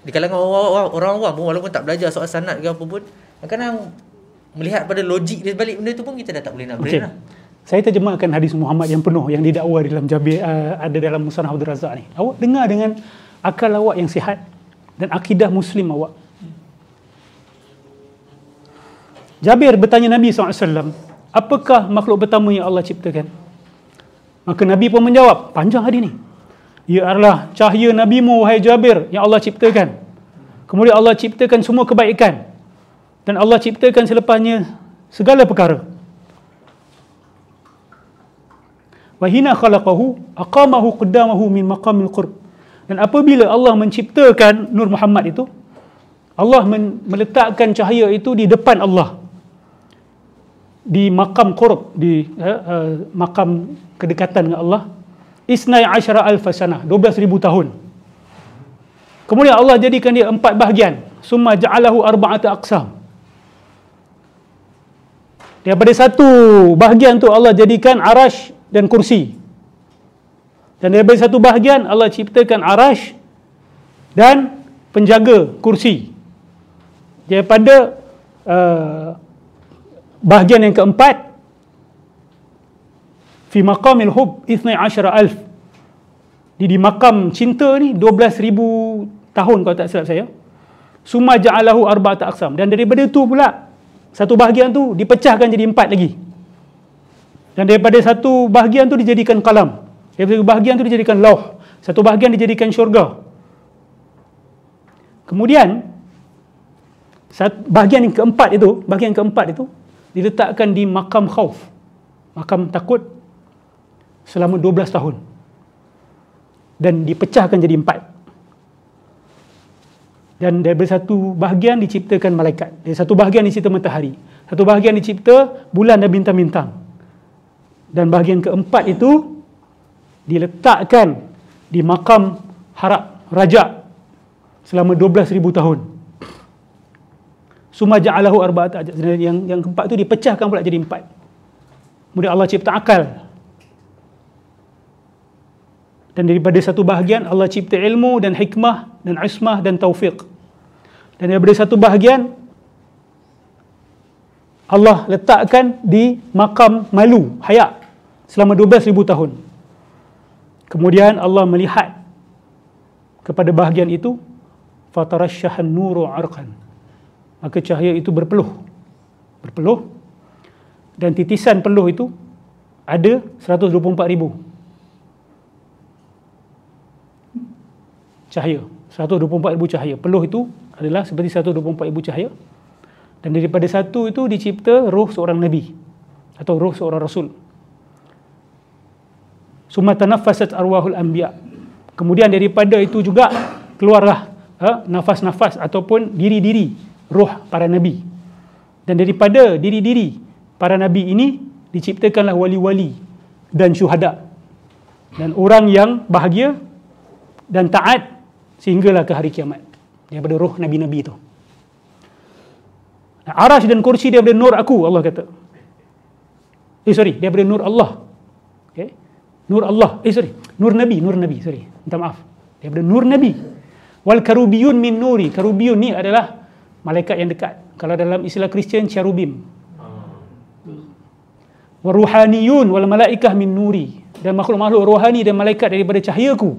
di kalangan orang awam pun, walaupun tak belajar soal sanad ke apa pun, kadang-kadang melihat pada logik di balik benda tu pun kita dah tak boleh nak brain lah. Saya terjemahkan hadis Muhammad yang penuh yang didakwa dalam Jabir, ada dalam Musnad Abdul Razak ni. Awak dengar dengan akal awak yang sihat dan akidah Muslim awak. Jabir bertanya Nabi SAW, apakah makhluk pertama yang Allah ciptakan? Maka Nabi pun menjawab, panjang hadis ni. Ia adalah cahaya Nabimu, wahai Jabir, yang Allah ciptakan. Kemudian Allah ciptakan semua kebaikan. Dan Allah ciptakan selepasnya segala perkara. Wahina khalaqahu aqamahu qaddamahu min maqamil qurb. Dan apabila Allah menciptakan Nur Muhammad itu, Allah meletakkan cahaya itu di depan Allah, di maqam qurb, di maqam kedekatan dengan Allah, isnai asyara alfa sanah, 12,000 tahun. Kemudian Allah jadikan dia 4 bahagian, summa ja'alahu arba'ata aqsam. Daripada satu bahagian tu Allah jadikan arash dan kursi. Dan daripada satu bahagian Allah ciptakan arash dan penjaga kursi. Daripada bahagian yang keempat, fi maqamil hub 12,000. Di makam cinta ni 12,000 tahun kalau tak silap saya. Summa ja'alahu arba'ata aqsam. Dan daripada tu pula satu bahagian tu dipecahkan jadi 4 lagi. Dan daripada satu bahagian tu dijadikan kalam. Daripada bahagian tu dijadikan lauh. Satu bahagian dijadikan syurga. Kemudian bahagian yang keempat itu diletakkan di makam khauf, makam takut, selama 12 tahun. Dan dipecahkan jadi 4. Dan daripada satu bahagian diciptakan malaikat. Dari satu bahagian dicipta matahari. Satu bahagian dicipta bulan dan bintang-bintang. Dan bahagian keempat itu diletakkan di makam harap rajak selama 12,000 tahun. Summa ja'alahu arba'ata ajaz. Yang keempat itu dipecahkan pula jadi 4. Kemudian Allah cipta akal. Dan daripada satu bahagian Allah cipta ilmu dan hikmah dan ismah dan taufiq. Dan daripada satu bahagian Allah letakkan di makam malu, haya, selama 12,000 tahun. Kemudian Allah melihat kepada bahagian itu, fatarasyahan nuru arqan. Maka cahaya itu berpeluh. Dan titisan peluh itu ada 124,000 cahaya. 124,000 cahaya. Peluh itu adalah seperti 124,000 cahaya. Dan daripada satu itu dicipta roh seorang Nabi atau roh seorang Rasul. Summa tanaffasat arwahul anbiya. Kemudian daripada itu juga keluarlah nafas-nafas ataupun diri-diri roh para Nabi. Dan daripada diri-diri para Nabi ini diciptakanlah wali-wali dan syuhada. Dan orang yang bahagia dan taat sehinggalah ke hari kiamat. Daripada roh Nabi-Nabi itu. Arash dan kursi daripada nur aku, Allah kata. Daripada nur Allah. Okay. Nur Allah. Nur Nabi, sorry. Minta maaf. Daripada nur Nabi. Wal karubiyun min nuri. Karubiyun ni adalah malaikat yang dekat. Kalau dalam istilah Kristian, cherubim. Wa ruhaniyun wal malaikah min nuri. Dan makhluk-makhluk rohani dan malaikat daripada cahayaku.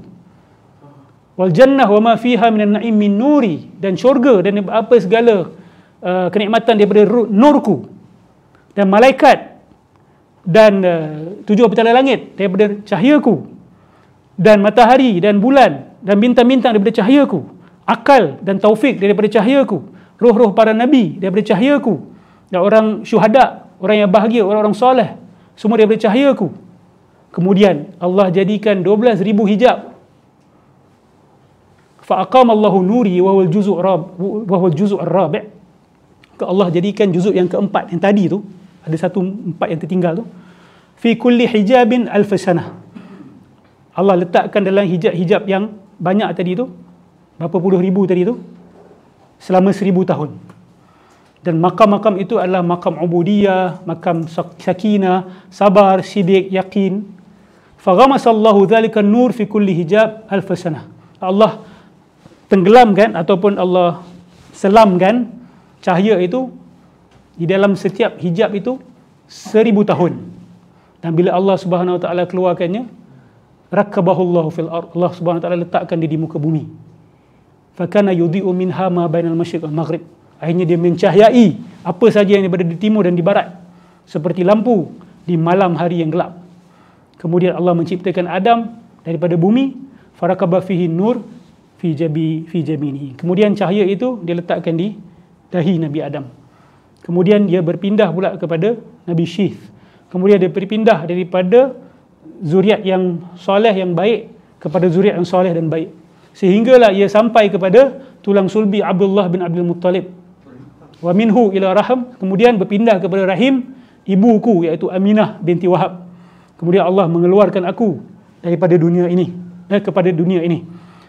Wal jannah wa ma fiha minan na'im min nuri. Dan syurga dan apa segala kenikmatan daripada nurku. Dan malaikat dan 7 petala langit daripada cahayaku. Dan matahari dan bulan dan bintang-bintang daripada cahayaku. Akal dan taufik daripada cahayaku. Roh-roh para nabi daripada cahayaku. Dan orang syuhada, orang yang bahagia, orang-orang soleh, semua daripada cahayaku. Kemudian Allah jadikan 12,000 hijab. Fa aqamallahu nuri wa huwal juz'u ar-rabi'. Allah jadikan juzuk yang keempat, yang tadi tu ada 1/4 yang tertinggal tu, fi kulli hijabin alf sanah. Allah letakkan dalam hijab-hijab yang banyak tadi tu, berapa puluh ribu tadi tu, selama 1,000 tahun. Dan makam-makam itu adalah makam ubudiyah, makam sakinah, sabar, sidik, yakin. Fa ghamasallahu dzalika nur fi kulli hijab alf sanah. Allah tenggelamkan ataupun Allah selamkan cahaya itu di dalam setiap hijab itu 1000 tahun. Dan bila Allah Subhanahu Wa Taala keluarkannya, rakkabahullahu fil ard, Allah Subhanahu Wa Taala letakkan dia di muka bumi. Fakana yudhi'u minha ma bainal masyriq wal maghrib. Akhirnya dia mencahayai apa saja yang berada di timur dan di barat, seperti lampu di malam hari yang gelap. Kemudian Allah menciptakan Adam daripada bumi, farakaba fihi nur fi jabini. Kemudian cahaya itu dia letakkan di dahi Nabi Adam. Kemudian dia berpindah pula kepada Nabi Syith. Kemudian dia berpindah daripada zuriat yang soleh yang baik kepada zuriat yang soleh dan baik. Sehinggalah ia sampai kepada tulang sulbi Abdullah bin Abdul Muttalib. Wa minhu ila rahim, kemudian berpindah kepada rahim ibuku iaitu Aminah binti Wahab. Kemudian Allah mengeluarkan aku daripada dunia ini, kepada dunia ini.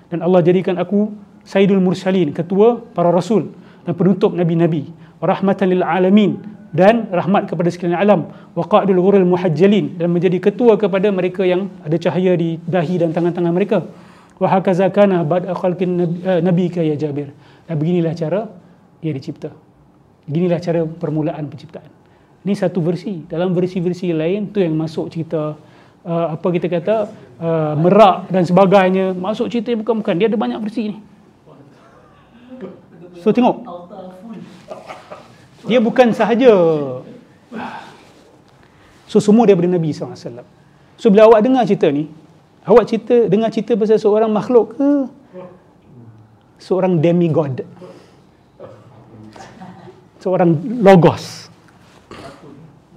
Dan Allah jadikan aku Sayyidul Mursalin, ketua para rasul dan penutup nabi-nabi, wa rahmatan lil alamin, dan rahmat kepada sekalian alam, wa qa'dul ghuril muhajjalin, dan menjadi ketua kepada mereka yang ada cahaya di dahi dan tangan-tangan mereka. Wa hakaza kana ba'da khalqin nabika ya Jabir. Dan beginilah cara dia dicipta. Beginilah cara permulaan penciptaan. Ini satu versi. Dalam versi-versi lain tu yang masuk cerita apa kita kata merak dan sebagainya, masuk cerita bukan-bukan. Dia ada banyak versi ni. So tengok, dia bukan sahaja, so semua daripada Nabi SAW. So bila awak dengar cerita ni, awak dengar cerita pasal seorang makhluk ke seorang demigod, seorang logos?